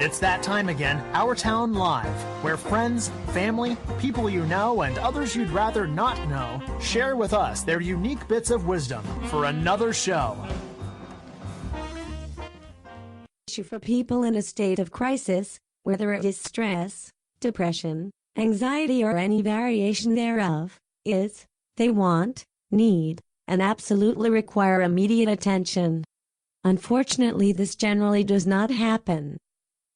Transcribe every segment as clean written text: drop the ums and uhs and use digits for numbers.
It's that time again, Our Town Live, where friends, family, people you know, and others you'd rather not know share with us their unique bits of wisdom for another show. For people in a state of crisis, whether it is stress, depression, anxiety, or any variation thereof, is, they want, need, and absolutely require immediate attention. Unfortunately, this generally does not happen.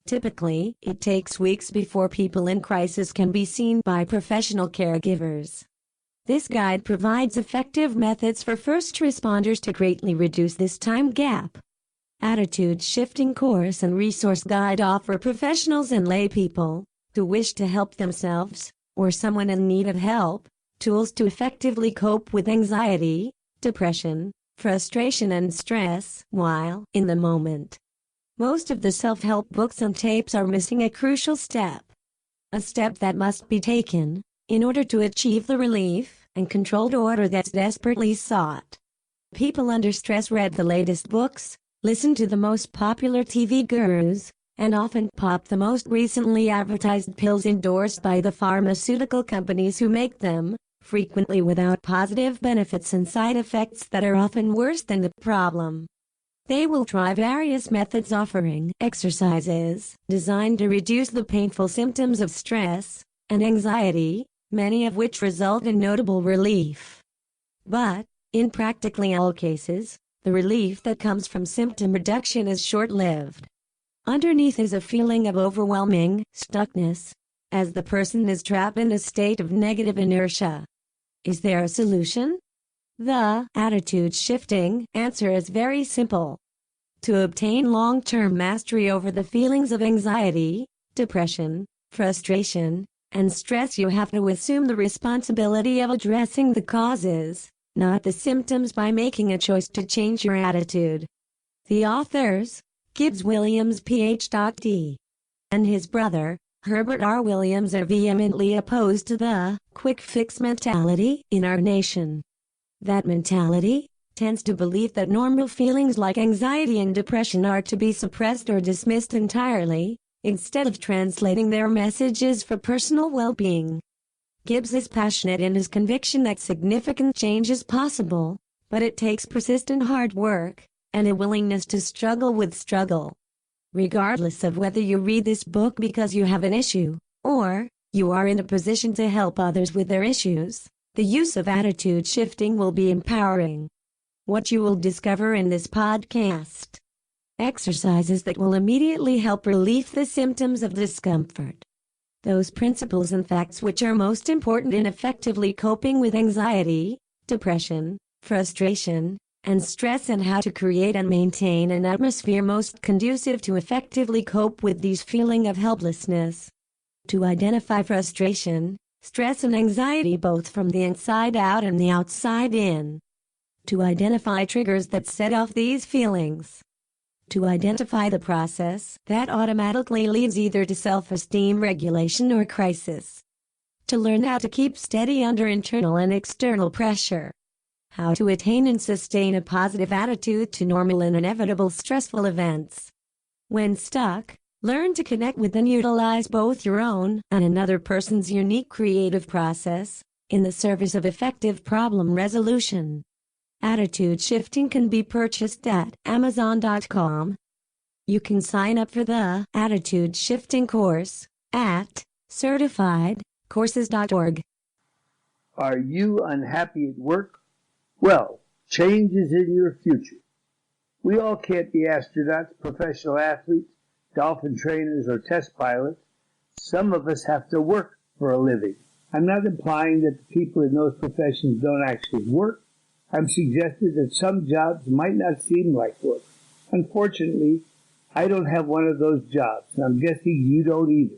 Typically, it takes weeks before people in crisis can be seen by professional caregivers. This guide provides effective methods for first responders to greatly reduce this time gap. Attitude Shifting Course and Resource Guide offer professionals and lay people who wish to help themselves, or someone in need of help, tools to effectively cope with anxiety, depression, frustration, and stress while in the moment. Most of the self-help books and tapes are missing a crucial step. A step that must be taken in order to achieve the relief and controlled order that's desperately sought. People under stress read the latest books, listen to the most popular TV gurus, and often pop the most recently advertised pills endorsed by the pharmaceutical companies who make them, frequently without positive benefits and side effects that are often worse than the problem. They will try various methods offering exercises designed to reduce the painful symptoms of stress and anxiety, many of which result in notable relief. But, in practically all cases, the relief that comes from symptom reduction is short-lived. Underneath is a feeling of overwhelming stuckness, as the person is trapped in a state of negative inertia. Is there a solution? The attitude shifting answer is very simple. To obtain long-term mastery over the feelings of anxiety, depression, frustration, and stress, you have to assume the responsibility of addressing the causes, not the symptoms, by making a choice to change your attitude. The authors, Gibbs Williams Ph.D. and his brother, Herbert R. Williams, are vehemently opposed to the quick fix mentality in our nation. That mentality tends to believe that normal feelings like anxiety and depression are to be suppressed or dismissed entirely, instead of translating their messages for personal well-being. Gibbs is passionate in his conviction that significant change is possible, but it takes persistent hard work and a willingness to struggle with struggle. Regardless of whether you read this book because you have an issue, or you are in a position to help others with their issues, the use of attitude shifting will be empowering. What you will discover in this podcast: exercises that will immediately help relieve the symptoms of discomfort. Those principles and facts which are most important in effectively coping with anxiety, depression, frustration, and stress, and how to create and maintain an atmosphere most conducive to effectively cope with these feelings of helplessness. To identify frustration, stress, and anxiety both from the inside out and the outside in. To identify triggers that set off these feelings. To identify the process that automatically leads either to self-esteem regulation or crisis. To learn how to keep steady under internal and external pressure. How to attain and sustain a positive attitude to normal and inevitable stressful events. When stuck, learn to connect with and utilize both your own and another person's unique creative process in the service of effective problem resolution. Attitude shifting can be purchased at Amazon.com. You can sign up for the Attitude Shifting course at certifiedcourses.org. Are you unhappy at work? Well, change is in your future. We all can't be astronauts, professional athletes, dolphin trainers, or test pilots. Some of us have to work for a living. I'm not implying that the people in those professions don't actually work. I'm suggesting that some jobs might not seem like work. Unfortunately, I don't have one of those jobs, and I'm guessing you don't either.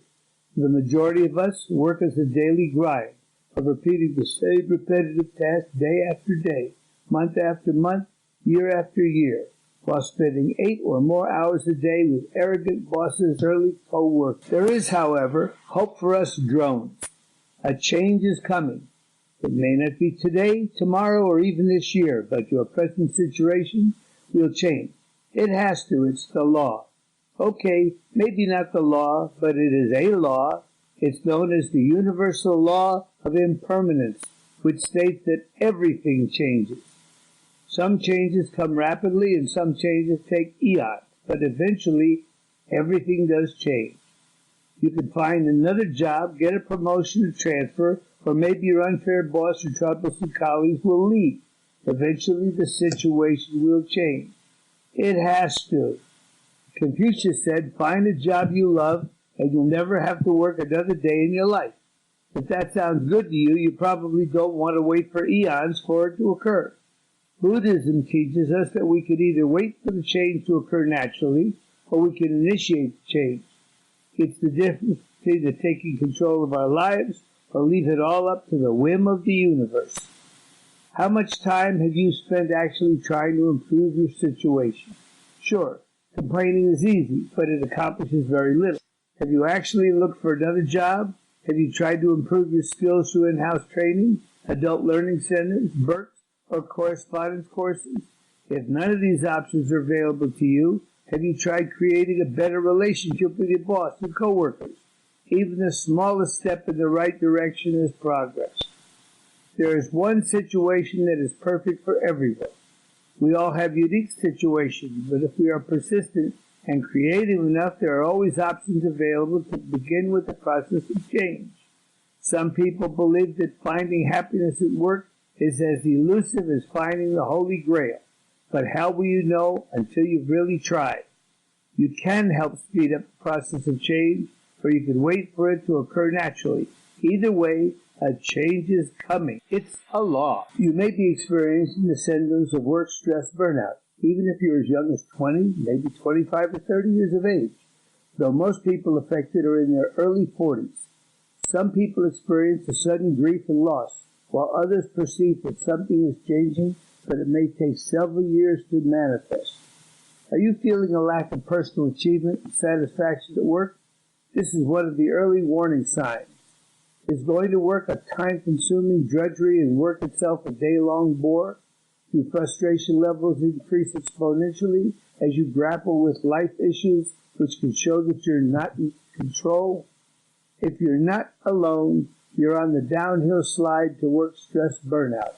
The majority of us work as a daily grind of repeating the same repetitive task day after day, month after month, year after year, while spending 8 or more hours a day with arrogant bosses, early co-workers. There is, however, hope for us drones. A change is coming. It may not be today, tomorrow, or even this year, but your present situation will change. It has to. It's the law. Okay, maybe not the law, but it is a law. It's known as the Universal Law of Impermanence, which states that everything changes. Some changes come rapidly and some changes take eons, but eventually everything does change. You can find another job, get a promotion or transfer, or maybe your unfair boss or troublesome colleagues will leave. Eventually the situation will change. It has to. Confucius said, find a job you love and you'll never have to work another day in your life. If that sounds good to you, you probably don't want to wait for eons for it to occur. Buddhism teaches us that we can either wait for the change to occur naturally or we can initiate the change. It's the difference between taking control of our lives or leave it all up to the whim of the universe. How much time have you spent actually trying to improve your situation? Sure, complaining is easy, but it accomplishes very little. Have you actually looked for another job? Have you tried to improve your skills through in-house training, adult learning centers, BERTs, or correspondence courses? If none of these options are available to you, have you tried creating a better relationship with your boss and coworkers? Even the smallest step in the right direction is progress. There is one situation that is perfect for everyone. We all have unique situations, but if we are persistent and creative enough, there are always options available to begin with the process of change. Some people believe that finding happiness at work is as elusive as finding the Holy Grail. But how will you know until you've really tried? You can help speed up the process of change, or you can wait for it to occur naturally. Either way, a change is coming. It's a law. You may be experiencing the symptoms of work stress burnout, even if you're as young as 20, maybe 25 or 30 years of age, though most people affected are in their early 40s. Some people experience a sudden grief and loss, while others perceive that something is changing, but it may take several years to manifest. Are you feeling a lack of personal achievement and satisfaction at work? This is one of the early warning signs. Is going to work a time-consuming drudgery and work itself a day-long bore? Do frustration levels increase exponentially as you grapple with life issues which can show that you're not in control? If you're not alone, you're on the downhill slide to work stress burnout.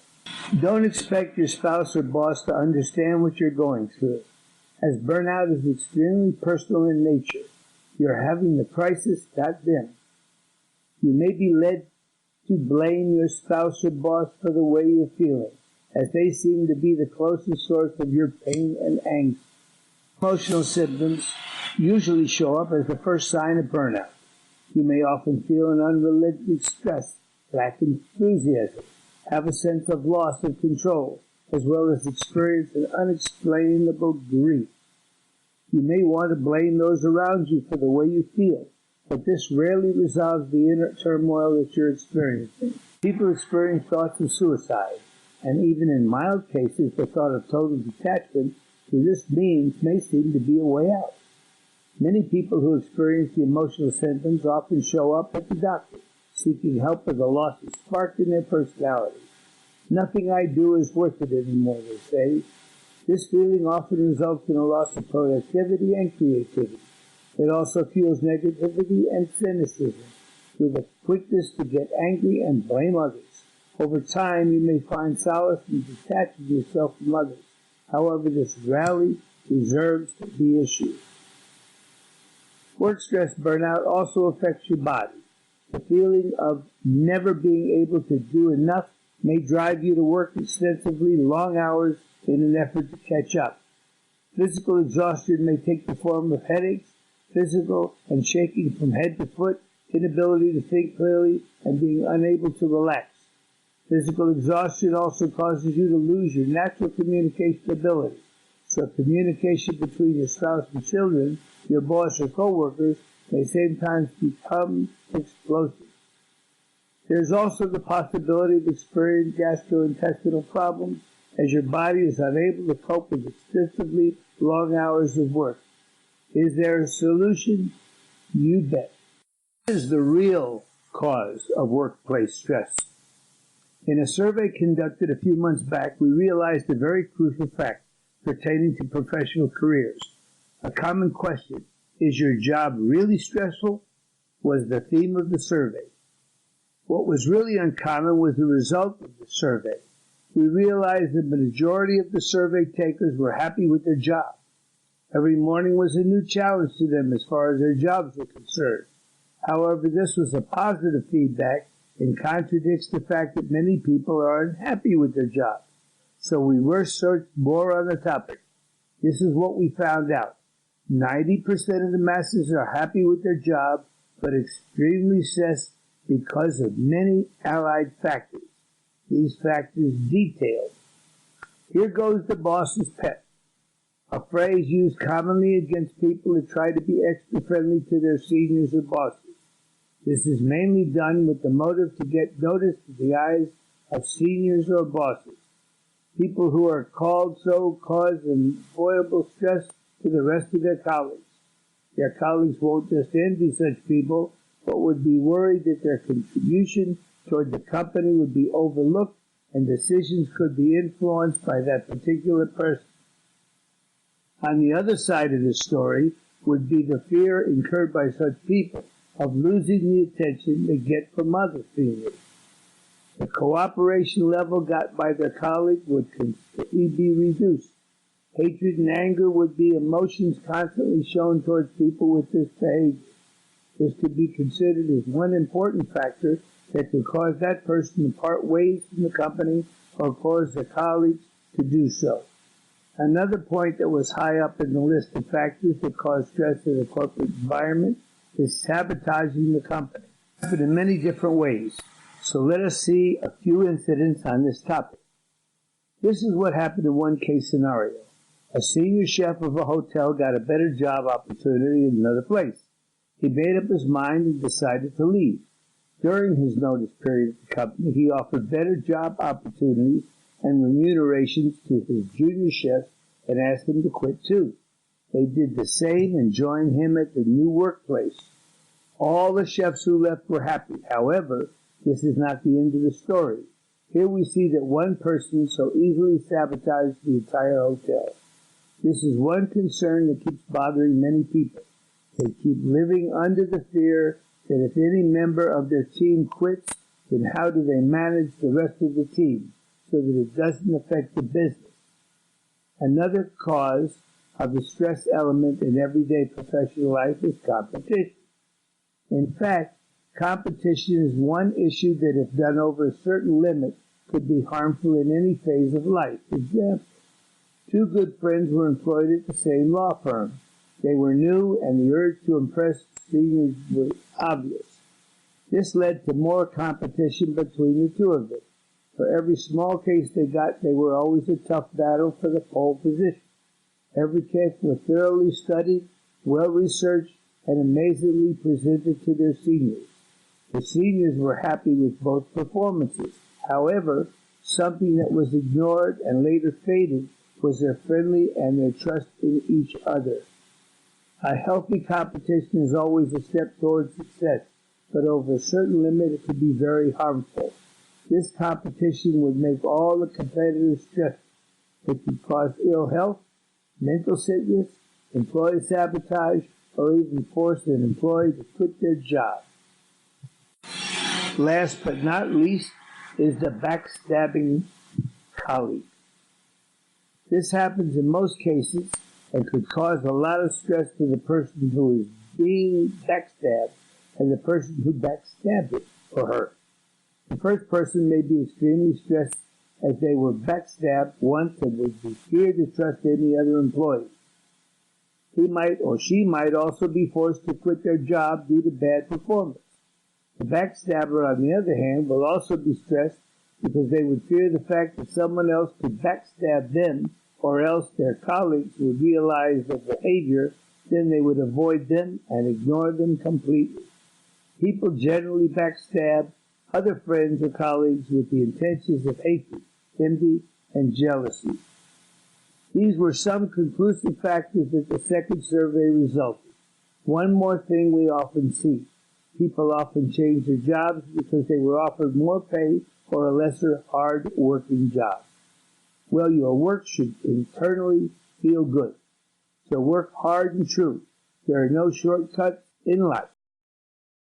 Don't expect your spouse or boss to understand what you're going through, as burnout is extremely personal in nature. You're having the crisis, not them. You may be led to blame your spouse or boss for the way you're feeling, as they seem to be the closest source of your pain and angst. Emotional symptoms usually show up as the first sign of burnout. You may often feel an unrelenting stress, lack enthusiasm, have a sense of loss of control, as well as experience an unexplainable grief. You may want to blame those around you for the way you feel, but this rarely resolves the inner turmoil that you're experiencing. People experience thoughts of suicide, and even in mild cases, the thought of total detachment through this means may seem to be a way out. Many people who experience the emotional symptoms often show up at the doctor, seeking help with a loss of spark in their personality. Nothing I do is worth it anymore, they say. This feeling often results in a loss of productivity and creativity. It also fuels negativity and cynicism, with a quickness to get angry and blame others. Over time, you may find solace in detaching yourself from others. However, this rarely deserves the issue. Work stress burnout also affects your body. The feeling of never being able to do enough may drive you to work extensively long hours in an effort to catch up. Physical exhaustion may take the form of headaches, physical and shaking from head to foot, inability to think clearly, and being unable to relax. Physical exhaustion also causes you to lose your natural communication ability. So communication between your spouse and children, your boss or coworkers, may sometimes become explosive. There's also the possibility of experiencing gastrointestinal problems as your body is unable to cope with extensively long hours of work. Is there a solution? You bet. What is the real cause of workplace stress? In a survey conducted a few months back, we realized a very crucial fact pertaining to professional careers. A common question, Is your job really stressful? Was the theme of the survey. What was really uncommon was the result of the survey. We realized that the majority of the survey takers were happy with their job. Every morning was a new challenge to them as far as their jobs were concerned. However, this was a positive feedback and contradicts the fact that many people are unhappy with their job. So we researched more on the topic. This is what we found out. 90% of the masses are happy with their job, but extremely stressed because of many allied factors. These factors detailed. Here goes the boss's pet, a phrase used commonly against people who try to be extra friendly to their seniors or bosses. This is mainly done with the motive to get noticed in the eyes of seniors or bosses. People who are called so cause unavoidable stress to the rest of their colleagues. Their colleagues won't just envy such people, but would be worried that their contribution toward the company would be overlooked and decisions could be influenced by that particular person. On the other side of the story would be the fear incurred by such people of losing the attention they get from other seniors. The cooperation level got by their colleague would constantly be reduced. Hatred and anger would be emotions constantly shown towards people with this behavior. This could be considered as one important factor that could cause that person to part ways from the company or cause their colleagues to do so. Another point that was high up in the list of factors that cause stress in the corporate environment is sabotaging the company. It happens in many different ways. So let us see a few incidents on this topic. This is what happened in one case scenario. A senior chef of a hotel got a better job opportunity in another place. He made up his mind and decided to leave. During his notice period at the company, he offered better job opportunities and remunerations to his junior chefs and asked them to quit too. They did the same and joined him at the new workplace. All the chefs who left were happy. However, this is not the end of the story. Here we see that one person so easily sabotaged the entire hotel. This is one concern that keeps bothering many people. They keep living under the fear that if any member of their team quits, then how do they manage the rest of the team so that it doesn't affect the business? Another cause of the stress element in everyday professional life is competition. In fact, competition is one issue that, if done over a certain limit, could be harmful in any phase of life. For example, two good friends were employed at the same law firm. They were new, and the urge to impress seniors was obvious. This led to more competition between the two of them. For every small case they got, they were always a tough battle for the pole position. Every case was thoroughly studied, well-researched, and amazingly presented to their seniors. The seniors were happy with both performances. However, something that was ignored and later faded was their friendly and their trust in each other. A healthy competition is always a step towards success, but over a certain limit it could be very harmful. This competition would make all the competitors stressed. It could cause ill health, mental sickness, employee sabotage, or even force an employee to quit their job. Last but not least is the backstabbing colleague. This happens in most cases and could cause a lot of stress to the person who is being backstabbed and the person who backstabbed it or her. The first person may be extremely stressed as they were backstabbed once and would be scared to trust any other employee. He might or she might also be forced to quit their job due to bad performance. The backstabber, on the other hand, will also be stressed because they would fear the fact that someone else could backstab them, or else their colleagues would realize their behavior, then they would avoid them and ignore them completely. People generally backstab other friends or colleagues with the intentions of hatred, envy, and jealousy. These were some conclusive factors that the second survey resulted. One more thing we often see. People often change their jobs because they were offered more pay or a lesser hard-working job. Well, your work should internally feel good. So work hard and true. There are no shortcuts in life.